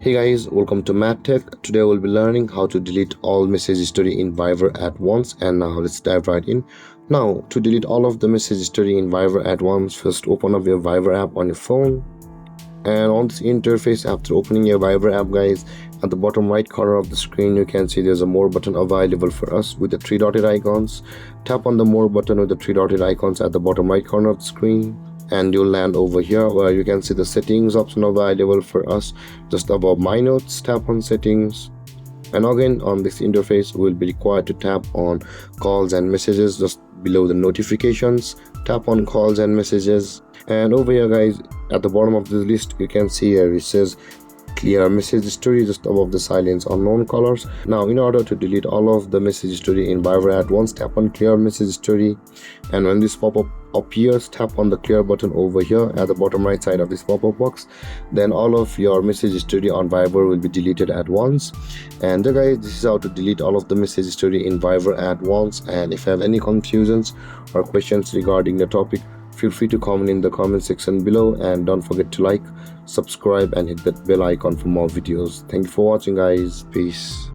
Hey guys, welcome to Matt Tech. Today we'll be learning how to delete all message history in Viber at once, and now let's dive right in. Now, to delete all of the message history in Viber at once, first open up your Viber app on your phone, and on this interface, after opening your Viber app guys, at the bottom right corner of the screen you can see there's a more button available for us with the three dotted icons. Tap on the more button with the three dotted icons at the bottom right corner of the screen, and you'll land over here where you can see the settings option available for us just above my notes. Tap on settings, and again on this interface we'll be required to tap on calls and messages just below the notifications. Tap on calls and messages, and over here guys at the bottom of the list you can see here it says clear message history just above the silence unknown colors. Now in order to delete all of the message history in Viber at once, tap on clear message history, and when this pop-up appears tap on the clear button over here at the bottom right side of this pop-up box. Then all of your message history on Viber will be deleted at once. And guys, this is how to delete all of the message history in Viber at once. And if you have any confusions or questions regarding the topic, feel free to comment in the comment section below, and don't forget to like, subscribe and hit that bell icon for more videos. Thank you for watching guys. Peace.